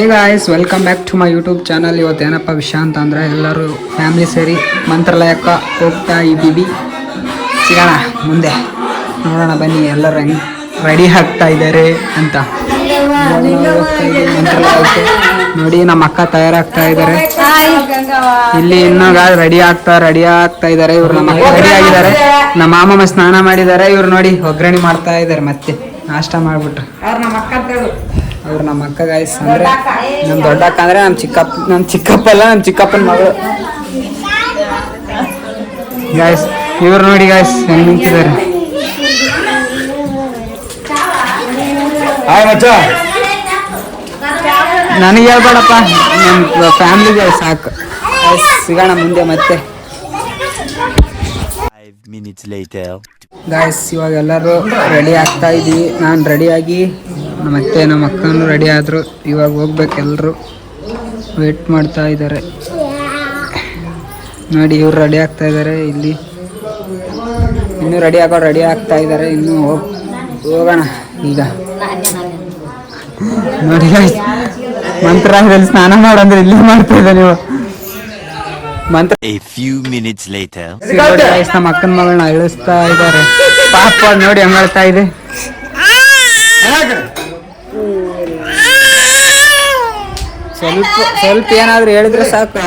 Hey guys, welcome back to my YouTube channel. ಇವತ್ತು ಏನಪ್ಪ ವಿಷಯ ಅಂತ ಅಂದರೆ ಎಲ್ಲರೂ ಫ್ಯಾಮಿಲಿ ಸೇರಿ ಮಂತ್ರಾಲಯಕ್ಕೆ ಹೋಗ್ತಾ ಇದ್ದೀವಿ. ಸಿಗೋಣ ಮುಂದೆ, ನೋಡೋಣ ಬನ್ನಿ ಎಲ್ಲರೂ ಹೆಂಗೆ ರೆಡಿ ಆಗ್ತಾ ಇದ್ದಾರೆ ಅಂತ. ಮಂತ್ರಾಲಯಕ್ಕೆ ನೋಡಿ ನಮ್ಮ ಅಕ್ಕ ತಯಾರಾಗ್ತಾ ಇದ್ದಾರೆ. ಇಲ್ಲಿ ಇನ್ನೂ ರೆಡಿ ಆಗ್ತಾ ಇದ್ದಾರೆ. ಇವ್ರು ನಮ್ಮ ಅಕ್ಕ ರೆಡಿ ಆಗಿದ್ದಾರೆ. ನಮ್ಮ ಮಾಮ ಸ್ನಾನ ಮಾಡಿದ್ದಾರೆ. ಇವ್ರು ನೋಡಿ ಒಗ್ಗರಣೆ ಮಾಡ್ತಾ ಇದ್ದಾರೆ. ಮತ್ತೆ ನಾಷ್ಟ ಮಾಡ್ಬಿಟ್ರು. ಅವ್ರು ನಮ್ಮ ಅಕ್ಕ ಗಾಯ್ಸ್. ಅಂದ್ರೆ ನಮ್ಮ ದೊಡ್ಡ ಅಕ್ಕ ಅಂದ್ರೆ ನಮ್ಮ ಚಿಕ್ಕಪ್ಪ ಅಲ್ಲ, ನಮ್ಮ ಚಿಕ್ಕಪ್ಪನ ಮಗಳು ಗಾಯ್ಸ್. ಇವ್ರು ನೋಡಿ ಗಾಯ್ಸ್ ಹೆಂಗ್ ನಿಂತಿದ್ದಾರೆ. ನನಗೆ ಹೇಳ್ಬೇಡಪ್ಪ, ನಮ್ಮ ಫ್ಯಾಮಿಲಿಗೆ ಸಾಕು. ಸಿಗೋಣ ಮುಂದೆ ಮತ್ತೆ ಗಾಯ್ಸ್. ಇವಾಗ ಎಲ್ಲರೂ ರೆಡಿ ಆಗ್ತಾ ಇದ್ದೀವಿ. ನಾನು ರೆಡಿಯಾಗಿ ಮತ್ತೆ ನಮ್ಮ ಅಕ್ಕನೂ ರೆಡಿ ಆದರು. ಇವಾಗ ಹೋಗ್ಬೇಕು. ಎಲ್ಲರೂ ವೇಟ್ ಮಾಡ್ತಾ ಇದ್ದಾರೆ. ನೋಡಿ ಇವ್ರು ರೆಡಿ ಆಗ್ತಾ ಇದ್ದಾರೆ. ಇಲ್ಲಿ ಇನ್ನೂ ರೆಡಿ ಆಗ್ತಾ ಇದ್ದಾರೆ. ಇನ್ನೂ ಹೋಗೋಣ ಈಗ. ನೋಡಿ ಮಂತ್ರಾಲಯದಲ್ಲಿ ಸ್ನಾನ ಮಾಡಂದ್ರೆ ಇಲ್ಲಿ ಮಾಡ್ತಾ ಇದ್ದಾರೆ ನೀವು. ನಮ್ಮ ಅಕ್ಕನ ಮಗಳನ್ನ ಇಳಿಸ್ತಾ ಇದ್ದಾರೆ. ಪಾಪ ನೋಡಿ ಹಂಗ ಹೇಳ್ತಾ ಇದೆ. ಸ್ವಲ್ಪ ಏನಾದ್ರು ಹೇಳಿದ್ರೆ ಸಾಕು.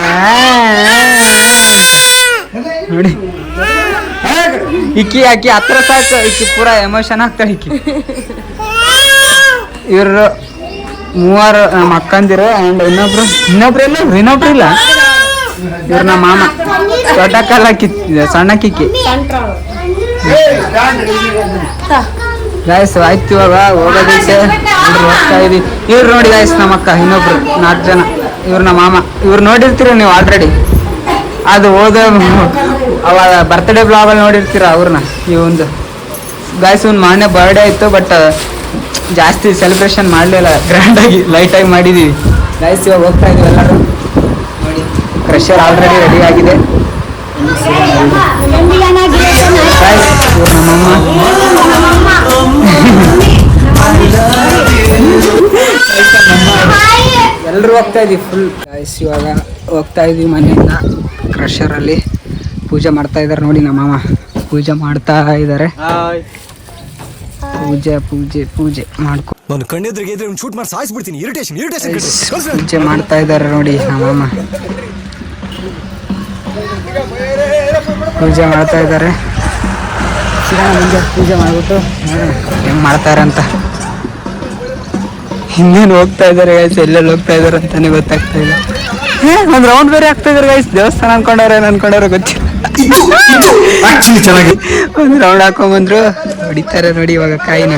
ನೋಡಿ ಇಕ್ಕಿ ಹತ್ರ ಸಾಕು. ಇಕ್ಕಿ ಪೂರಾ ಎಮೋಷನ್ ಆಗ್ತಾಳೆ ಇಕ್ಕಿ. ಇವರು ಮೂವರು ನಮ್ಮ ಅಕ್ಕಂದಿರು ಅಂಡ್ ಇನ್ನೊಬ್ರು ಇಲ್ಲ. ಇವ್ರು ನಮ್ಮ ಮಾಮ. ದೊಡ್ಡ ಕಾಲ ಸಣ್ಣ ಕಿಕ್ಕಿ ಗಾಯ್ಸ್. ಆಯ್ತು ಇವಾಗ ಹೋಗೋದಕ್ಕೆ ಹೋಗ್ತಾ ಇದೀವಿ. ಇವ್ರು ನೋಡಿ ಗಾಯ್ಸ್ ನಮ್ಮ ಅಕ್ಕ. ಇನ್ನೊಬ್ರು 4 ಜನ. ಇವ್ರು ನಮ್ಮ ಮಾಮ. ಇವ್ರು ನೋಡಿರ್ತೀರ ನೀವು ಆಲ್ರೆಡಿ. ಅದು ಅವಾಗ ಬರ್ತ್ಡೇ ಬ್ಲಾಗಲ್ಲಿ ನೋಡಿರ್ತೀರ ಅವ್ರನ್ನ. ಒಂದು ಗಾಯ್ಸ್ ಒಂದು ಮಾನ್ಯ ಬರ್ಡೇ ಆಯಿತು. ಬಟ್ ಜಾಸ್ತಿ ಸೆಲೆಬ್ರೇಷನ್ ಮಾಡಲಿಲ್ಲ, ಗ್ರ್ಯಾಂಡಾಗಿ ಲೈಟಾಗಿ ಮಾಡಿದ್ದೀವಿ ಗಾಯ್ಸ್. ಇವಾಗ ಹೋಗ್ತಾ ಇದೀವಿ ಎಲ್ಲರೂ. ನೋಡಿ ಕ್ರಷರ್ ಆಲ್ರೆಡಿ ರೆಡಿ ಆಗಿದೆ. ನಮ್ಮಮ್ಮ ಎಲ್ಲರೂ ಹೋಗ್ತಾ ಇದೀವಿ ಫುಲ್ ಗಾಯ್ಸ್. ಇವಾಗ ಹೋಗ್ತಾ ಇದೀವಿ ಮನೆಯಿಂದ. ಕ್ರಷರಲ್ಲಿ ಪೂಜೆ ಮಾಡ್ತಾ ಇದ್ದಾರೆ. ನೋಡಿ ನಮ್ಮಮ್ಮ ಪೂಜೆ ಮಾಡ್ತಾ ಇದ್ದಾರೆ. ಪೂಜೆ ಮಾಡ್ಕೊ ಪೂಜೆ ಮಾಡ್ತಾ ಇದ್ದಾರೆ. ನೋಡಿ ನಮ್ಮಮ್ಮ ಪೂಜೆ ಮಾಡ್ತಾ ಇದ್ದಾರೆ. ಮುಂದೆ ಪೂಜೆ ಮಾಡ್ಬಿಟ್ಟು ಹೆಂಗ್ ಮಾಡ್ತಾರೆ ಅಂತ. ಹಿಂದೇನು ಹೋಗ್ತಾ ಇದ್ದಾರೆ ಗೈಸ್. ಎಲ್ಲೆಲ್ಲಿ ಹೋಗ್ತಾ ಇದಾರೆ ಅಂತಾನೆ ಗೊತ್ತಾಗ್ತಾ ಇಲ್ಲ. ಒಂದು ರೌಂಡ್ ಬೇರೆ ಆಗ್ತಾ ಇದಾರೆ ಗೈಸ್. ದೇವಸ್ಥಾನ ಅನ್ಕೊಂಡವ್ರೆ ಗೊತ್ತಿಲ್ಲ. ಚೆನ್ನಾಗಿ ಒಂದು ರೌಂಡ್ ಹಾಕೊಂಡ್ಬಂದ್ರು. ಹೊಡಿತಾರೆ ನೋಡಿ ಇವಾಗ ಕಾಯಿನ.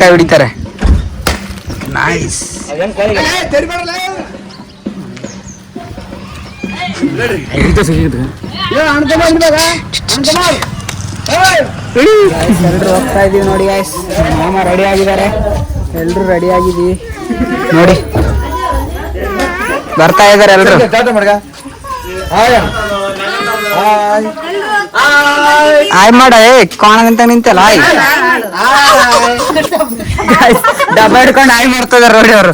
ಕಾಯಿ ಹೊಡಿತಾರೆ. ನೈಸ್. ಎಲ್ರು ಹೋಗ್ತಾ ಇದೀವಿ ನೋಡಿ ಗಾಯ್ಸ್. ಮಾಮ ರೆಡಿ ಆಗಿದ್ದಾರೆ. ಎಲ್ರು ರೆಡಿ ಆಗಿದೀವಿ ನೋಡಿ. ಬರ್ತಾ ಇದಾರೆ ಎಲ್ರು. ಆಯ್ ಮಾಡ. ಕೋಣಗಂತ ನಿಂತಲ್ಲ ಆಯ್. ಡಬ್ಬ ಹಿಡ್ಕೊಂಡು ಆಯ್ ಮಾಡ್ತಾ ಇದಾರೆ ನೋಡಿ ಅವರು.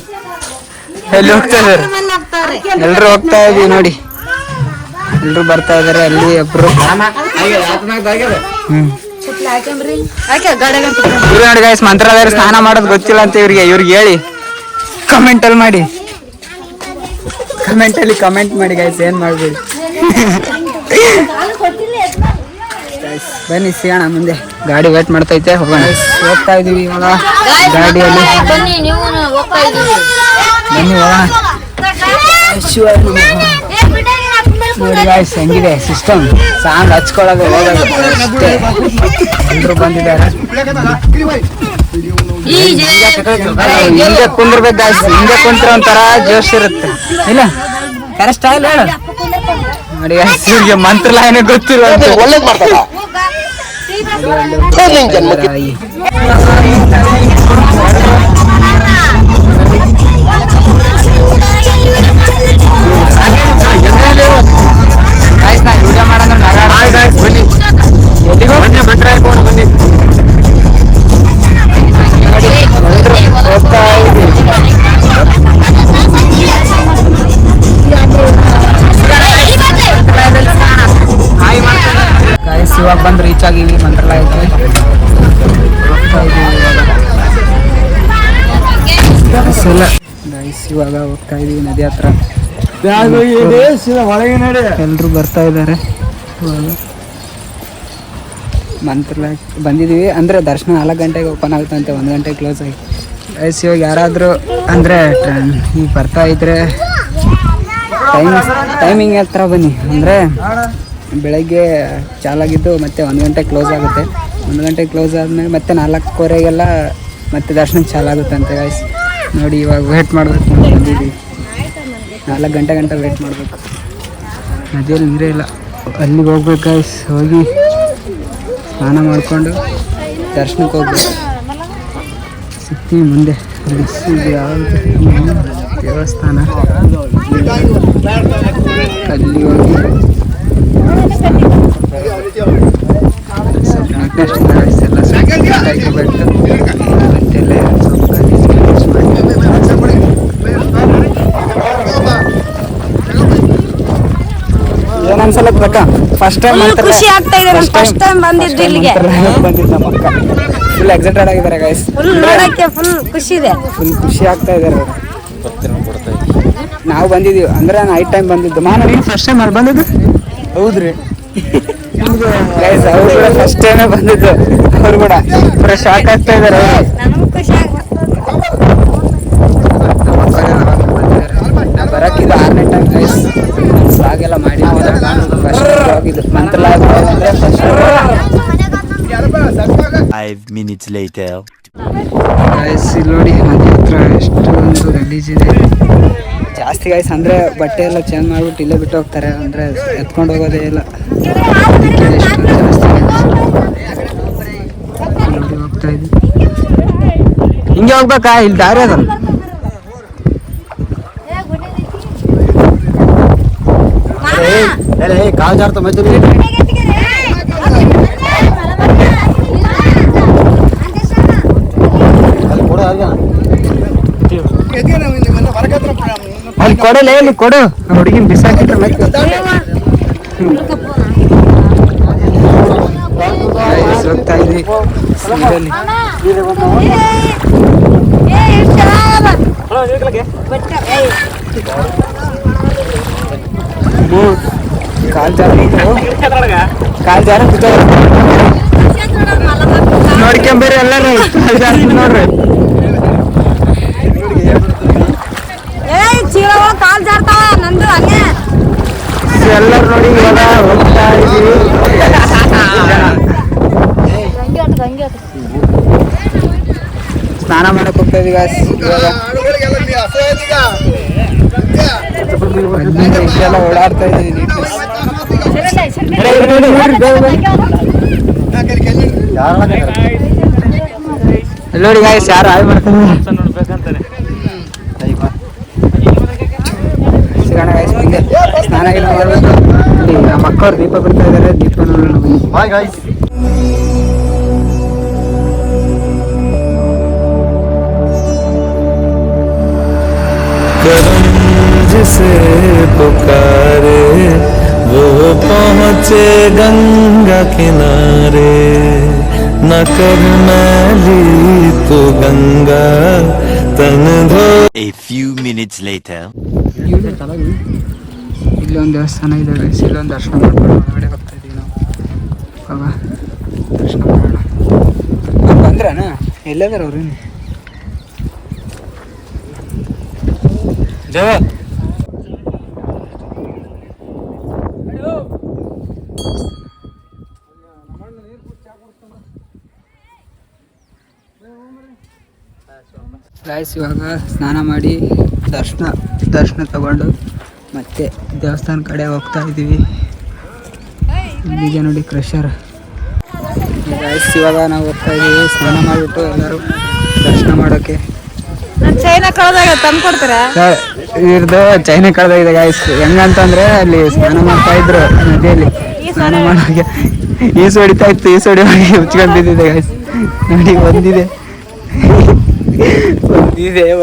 ಎಲ್ಲಿ ಹೋಗ್ತಾ ಇದಾರೆ? ಎಲ್ರು ಹೋಗ್ತಾ ಇದೀವಿ ನೋಡಿ. ಎಲ್ರು ಬರ್ತಾ ಇದಾರೆ. ಅಲ್ಲಿ ಒಬ್ರು ನೋಡಿ ಗೈಸ್. ಮಂತ್ರಾಲಯ ಸ್ನಾನ ಮಾಡೋದು ಗೊತ್ತಿಲ್ಲ ಅಂತ ಇವ್ರಿಗೆ ಹೇಳಿ ಕಮೆಂಟಲ್ಲಿ ಮಾಡಿ ಗೈಸ್. ಏನ್ ಮಾಡ್ಬೇಡಿ. ಬನ್ನಿ ಸಿಗೋಣ ಮುಂದೆ. ಗಾಡಿ ವೇಟ್ ಮಾಡ್ತೈತೆ. ಹೋಗೋಣ. ಹೋಗ್ತಾ ಇದೀವಿ ಇವಾಗ ಗಾಡಿಯಲ್ಲಿ. ಬನ್ನಿ ಹೋಗೋಣ. ನೋಡಿ ಗಾಯ್ಸ್ ಹೆಂಗಿದೆ ಸಿಸ್ಟಮ್. ಸಾಂಗ್ ಹಚ್ಕೊಳ್ಳೋದು ಹೋಗೋದು ಅಷ್ಟೇ. ಎಲ್ರು ಬಂದಿದ್ದಾರೆ. ಹಿಂದೆ ಕುಂದಿರ್ಬೇಕು ಗಾಯ್ಸ್. ಹಿಂದೆ ಕುಂತ್ರ ಒಂಥರ ಜೋಶ್ ಇರುತ್ತೆ. ಇಲ್ಲ ಕರೆಕ್ಟ್ ಆಗಿಲ್ಲ ಹೇಳು. ನೋಡಿ ಗಾಯ್ಸ್ ಇವ್ರಿಗೆ ಮಂತ್ರಾಲಯನೇ ಗೊತ್ತಿಲ್ಲ. ಒಳ್ಳೇದು ಮಾಡ್ತಾರ. ಹೋಗ್ತಾ ಗೈಸ್ ಇವಾಗ ಹೋಗ್ತಾ ಇದೀವಿ ನದಿ ಹತ್ರ. ಎಲ್ರು ಬರ್ತಾ ಇದ್ದಾರೆ. ಮಂತ್ರಾಲಯ ಬಂದಿದ್ದೀವಿ ಅಂದರೆ ದರ್ಶನ 4 ಗಂಟೆಗೆ ಓಪನ್ ಆಗುತ್ತಂತೆ, 1 ಗಂಟೆಗೆ ಕ್ಲೋಸ್ ಆಗಿ. ಗೈಸ್ ಇವಾಗ ಯಾರಾದರೂ ಅಂದರೆ ಈಗ ಬರ್ತಾ ಇದ್ರೆ ಟೈಮಿಂಗ್ ಹತ್ರ ಬನ್ನಿ. ಅಂದರೆ ಬೆಳಗ್ಗೆ ಚಾಲಾಗಿದ್ದು ಮತ್ತೆ 1 ಗಂಟೆಗೆ ಕ್ಲೋಸ್ ಆಗುತ್ತೆ. 1 ಗಂಟೆಗೆ ಕ್ಲೋಸ್ ಆದಮೇಲೆ ಮತ್ತೆ 4:15ಗೆಲ್ಲ ಮತ್ತೆ ದರ್ಶನಕ್ಕೆ ಚಾಲಾಗುತ್ತಂತೆ ಗೈಸ್. ನೋಡಿ ಇವಾಗ ವೇಟ್ ಮಾಡಬೇಕು, ಬಂದಿದ್ದೀವಿ 4 ಗಂಟೆ ವೇಟ್ ಮಾಡಬೇಕು. ನದಿಯಲ್ಲಿ ನೀರೇ ಇಲ್ಲ, ಅಲ್ಲಿಗೆ ಹೋಗ್ಬೇಕು ಗೈಸ್. ಹೋಗಿ ಸ್ನಾನ ಮಾಡಿಕೊಂಡು ದರ್ಶನಕ್ಕೆ ಹೋಗ್ಬೇಕು. ಸಿಗ್ತೀವಿ ಮುಂದೆ. ಯಾವುದು ದೇವಸ್ಥಾನ ಅಲ್ಲಿ ಹೋಗಿ ಏನನ್ಸಲ್ಲ ಗೊತ್ತಾ, ಫಸ್ಟ್ ಟೈಮ್ ಖುಷಿ ಆಗ್ತಾ ಇದೆ. ಫಸ್ಟ್ ಟೈಮ್ ಬಂದಿದ್ದು ಇಲ್ಲಿಗೆ, ಬಂದಿದ್ದು ನಮ್ಮ ಅಕ್ಕ ಫುಲ್ ಎಕ್ಸೈಟೆಡ್ ಆಗಿದ್ದಾರೆ ಗೈಸ್. ಫುಲ್ ನೋಡಕ್ಕೆ ಫುಲ್ ಖುಷಿ ಇದೆ, ಫುಲ್ ಖುಷಿ ಆಗ್ತಾ ಇದ್ದಾರೆ. ನಾವು ಬಂದಿದ್ದೀವಿ ಅಂದ್ರೆ ನೈಟ್ ಟೈಮ್ ಬಂದಿದ್ದು. ನೀನು ಫಸ್ಟ್ ಟೈಮ್ ಅಲ್ಲಿ ಬಂದಿದ್ದು? ಹೌದ್ರಿ ಗೈಸ್, ಅವ್ರು ಕೂಡ ಫಸ್ಟ್ ಟೈಮೇ ಬಂದಿದ್ದು. ಅವ್ರು ಕೂಡ ಪೂರ ಶಾಕ್ ಆಗ್ತಾ ಇದ್ದಾರೆ. ಬರಕ್ಕಿದ್ದು 6ನೇ ಟೈಮ್ ಗೈಸ್. ಸಾಗೆಲ್ಲ ಮಾಡಿ ಫಸ್ಟ್ ಹೋಗಿದ್ದು ಮಂತ್ರಾಲಯ ಅಂದ್ರೆ ಫಸ್ಟ್. 5 minutes later. ಗೈಸ್ ಇಲ್ಲಿ ನೋಡಿ ನದಿ ಹತ್ರ ಎಷ್ಟೊಂದು ಗಲೀಜಿದೆ ಜಾಸ್ತಿ ಗೈಸ್. ಅಂದರೆ ಬಟ್ಟೆ ಎಲ್ಲ ಚೇಂಜ್ ಮಾಡಿಬಿಟ್ಟು ಇಲ್ಲೇ ಬಿಟ್ಟು ಹೋಗ್ತಾರೆ, ಅಂದರೆ ಎತ್ಕೊಂಡು ಹೋಗೋದೇ ಇಲ್ಲ. ಎಷ್ಟೊಂದು ಜಾಸ್ತಿ ನೋಡಿ ಹೋಗ್ತಾ ಇದ್ವಿ. ಹಿಂಗೆ ಹೋಗ್ಬೇಕಾ? ಇಲ್ಲಿ ದಾರಿ ಅದಲ್ಲ. ಕಾಲ್ ಜಾರ್ತ ಮೈತ್ರಿ ಅಲ್ಲಿ ಕೊಡಲ್ಲ, ಇಲ್ಲಿ ಕೊಡು ಹುಡುಗಿನ ಬಿಸಾಕಿಟ್ರೆ ಮತ್ತೆ ಹೋಗ್ತಾ ಇದ್ವಿ. ಕಾಲ್ ಜಾರ ನೋಡ್ಕೊಂಬರಿ ಎಲ್ಲರೂ. ಕಾಲ್ ಜಾರ ನೋಡ್ರಿ, ಕಾಲ್ ಜಾರ್ತಾವ ನಂದು ಹಂಗೆ ಎಲ್ಲರೂ ನೋಡಿ. ಇವಾಗ ಹೋಗ್ತಾ ಇದೀವಿ, ಸ್ನಾನ ಮಾಡಕ್ ಹೋಗ್ತಾ ಇದೀವಿ ಇವಾಗ. ಎಲ್ಲ ಓಡಾಡ್ತಾ ಇದೀವಿ. ನೋಡಿ ಗಾಯ್ಸ್, ಯಾರು ಹಾಯ್ ಮಾಡ್ತಾರೆ. ಸಿಗೋಣ ಗಾಯ್ಸ್, ಮುಂದೆ ಸ್ನಾನ ಗಿನ ಮಾಡ್ಬೇಕು. ನಮ್ಮ ಅಕ್ಕವ್ರು ದೀಪ ಬಿಡ್ತಾ ಇದ್ದಾರೆ, ದೀಪ ನೋಡೋಣ ಬನ್ನಿ. Bye guys. जिसे पुकारे वो पहुँचे गंगा किनारे, न कर मैली तो गंगा तन धो. A few minutes later. ಇಲ್ಲೊಂದು ದೇವಸ್ಥಾನ ಇದೆ ಗೈಸ್, ಇಲ್ಲೊಂದು ದರ್ಶನ ಮಾಡ್ಕೊಂಡು ಹೊರಗಡೆ ಹೋಗ್ತಾ ಇದೀವಿ ನಾವು. ಬಾಬಾ ದರ್ಶನ ಮಾಡೋಣ. ಬಂದ್ರಣ? ಎಲ್ಲದಾರ ಅವ್ರು? ಜವ ಗೈಸ್, ಇವಾಗ ಸ್ನಾನ ಮಾಡಿ ದರ್ಶನ ತಗೊಂಡು ಮತ್ತೆ ದೇವಸ್ಥಾನ ಕಡೆ ಹೋಗ್ತಾ ಇದ್ದೀವಿ. ಇಲ್ಲಿಗೆ ನೋಡಿ ಕ್ರಷರ್. ಗೈಸ್ ಇವಾಗ ನಾವು ಹೋಗ್ತಾ ಇದ್ದೀವಿ ಸ್ನಾನ ಮಾಡಿಬಿಟ್ಟು ಎಲ್ಲರೂ ದರ್ಶನ ಮಾಡೋಕ್ಕೆ. ಚೈನಾ ಕಳೆದಾಗ ತಂದು ಕೊಡ್ತೀರಾ? ಇವ್ರದ್ದು ಚೈನಾ ಕಳೆದಾಗಿದೆ ಗೈಸ್. ಹೆಂಗಂತಂದ್ರೆ ಅಲ್ಲಿ ಸ್ನಾನ ಮಾಡ್ತಾ ಇದ್ರು ನದಿಯಲ್ಲಿ. ಸ್ನಾನ ಮಾಡೋಕೆ ಈಸು ಹೊಡಿತಾ ಇತ್ತು, ಈಸು ಹೊಡಿಯೋಗಿ ಮುಚ್ಕೊಂಡು ಬಿದ್ದಿದೆ ಗೈಸ್. ನೋಡಿ ಒಂದಿದೆ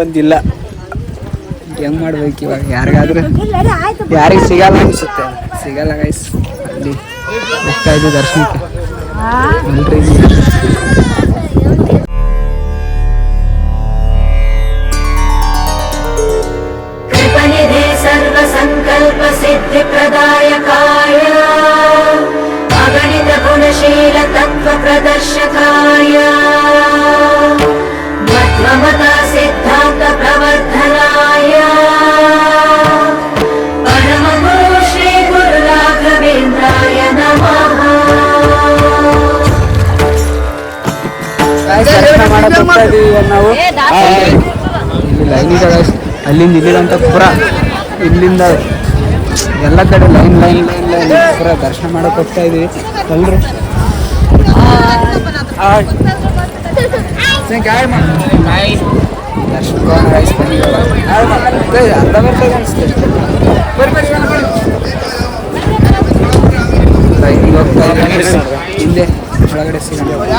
ಒಂದಿಲ್ಲ. ಹೆಂಗ್ ಮಾಡ್ಬೇಕು ಇವಾಗ? ಯಾರಿಗಾದ್ರೂ ಯಾರಿಗೆ ಸಿಗಲ್ಲ ಅನ್ಸುತ್ತೆ, ಸಿಗಲ್ಲ ಗೈಸ್. ಅಲ್ಲಿ ಹೋಗ್ತಾ ಇದ್ವಿ ದರ್ಶನಕ್ಕೆ. प्रदायकाय अगणित गुणशील तत्व प्रदर्शकाय मत्वमता सिद्धान्त प्रवर्धनाय परम गुरु श्री गुरु राघवेन्द्राय नमः। ದರ್ಶನ ಮಾಡಕ್ ಹೋಗ್ತಾ ಇದೀವಿ ಇವಾಗ ನಾವು. ಇಲ್ಲಿ ಲೈನ್ ಇದೆ guys. ಅಲ್ಲಿಂದ ಇಲ್ಲಿಗಂತ ಪೂರ ಇಲ್ಲಿಂದ ಎಲ್ಲ ಕಡೆ ಲೈನ್ ಲೈನ್ ಲೈನ್ ಲೈನ್ ಪೂರ ದರ್ಶನ ಮಾಡಕ್ ಹೋಗ್ತಾ ಇದೀವಿ ಎಲ್ರು. ದರ್ಶನ ರೈಸ್ ಅರ್ಧ ಬರ್ತದೆ ಅನಿಸುತ್ತೆ. ಲೈನಿಗೆ ಹೋಗ್ತಾ ಇದ್ದೀವಿ ಹಿಂದೆ ಒಳಗಡೆ ಸಿಗೋಣ.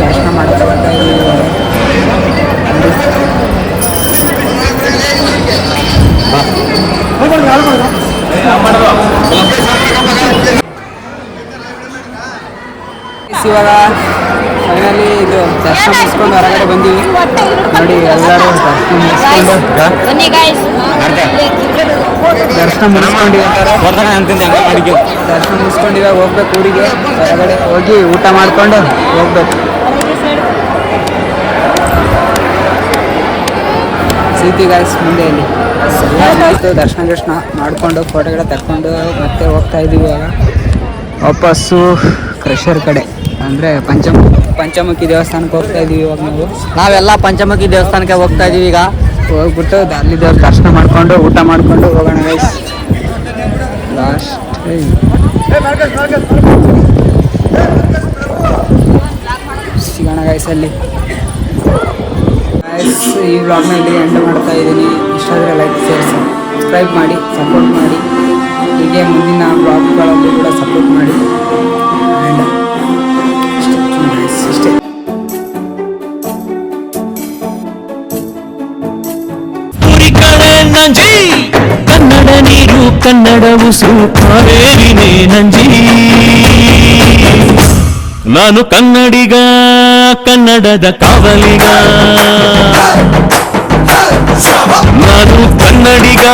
ದರ್ಶನ ಮಾಡಕ್ ಹೋಗ್ತಾ ಇದ್ದೀವಿ ಇವಾಗ. ಇವಾಗ ಫೈನಲಿ ಇದು ದರ್ಶನ ಮುಗಿಸ್ಕೊಂಡು ಹೊರಗಡೆ ಬಂದೀವಿ ನೋಡಿ. ಎಲ್ಲರೂ ದರ್ಶನ ಮುಗಿಸ್ಕೊಂಡು ದರ್ಶನ ಮುಗಿಸ್ಕೊಂಡು ಇವಾಗ ಹೋಗ್ಬೇಕು ಊರಿಗೆ. ಹೊರಗಡೆ ಹೋಗಿ ಊಟ ಮಾಡ್ಕೊಂಡು ಹೋಗ್ಬೇಕು. ಸೀತಿ ಗಾಯ್ಸ್ ಮುಂದೆ ಇಲ್ಲಿ ಆಯಿತು. ದರ್ಶನ ಮಾಡಿಕೊಂಡು ಫೋಟೋಗಳ ತಕ್ಕೊಂಡು ಮತ್ತೆ ಹೋಗ್ತಾ ಇದ್ದೀವಿ ಇವಾಗ ವಾಪಸ್ಸು ಕ್ರಷರ್ ಕಡೆ, ಅಂದರೆ ಪಂಚಮುಖಿ ದೇವಸ್ಥಾನಕ್ಕೆ ಹೋಗ್ತಾ ಇದ್ದೀವಿ ಇವಾಗ ನಾವೆಲ್ಲ ಪಂಚಮುಖಿ ದೇವಸ್ಥಾನಕ್ಕೆ ಹೋಗ್ತಾ ಇದ್ದೀವಿ. ಈಗ ಹೋಗ್ಬಿಟ್ಟು ಅಲ್ಲಿ ದೇವ್ರ ದರ್ಶನ ಮಾಡಿಕೊಂಡು ಊಟ ಮಾಡಿಕೊಂಡು ಹೋಗೋಣ ಗೈಸ್. ಲಾಸ್ಟ್ ಸಿಗೋಣ ಗೈಸ್ ಅಲ್ಲಿ. ಈ ವ್ಲಾಗ್ನ ಇಲ್ಲಿ ಎಂಡ್ ಮಾಡ್ತಾ ಇದ್ದೀನಿ. ಇಷ್ಟ ಆದರೆ ಲೈಕ್ ಶೇರ್ ಸಬ್ಸ್ಕ್ರೈಬ್ ಮಾಡಿ ಸಪೋರ್ಟ್ ಮಾಡಿ. ಹೀಗೆ ಮುಂದಿನ ವ್ಲಾಗ್ಗಳಲ್ಲಿ ಕೂಡ ಸಪೋರ್ಟ್ ಮಾಡಿ. ಆ್ಯಂಡ್ ಇಷ್ಟೇ. ನಂಜಿ ಕನ್ನಡ ನೀರು ಕನ್ನಡ ಉಸಿರು ಕಾವೇರಿನೇ ನಂಜಿ. ನಾನು ಕನ್ನಡಿಗ ಕನ್ನಡದ ಕಾವಲಿಗ. ನಾನು ಕನ್ನಡಿಗ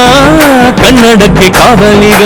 ಕನ್ನಡಕ್ಕೆ ಕಾವಲಿಗ.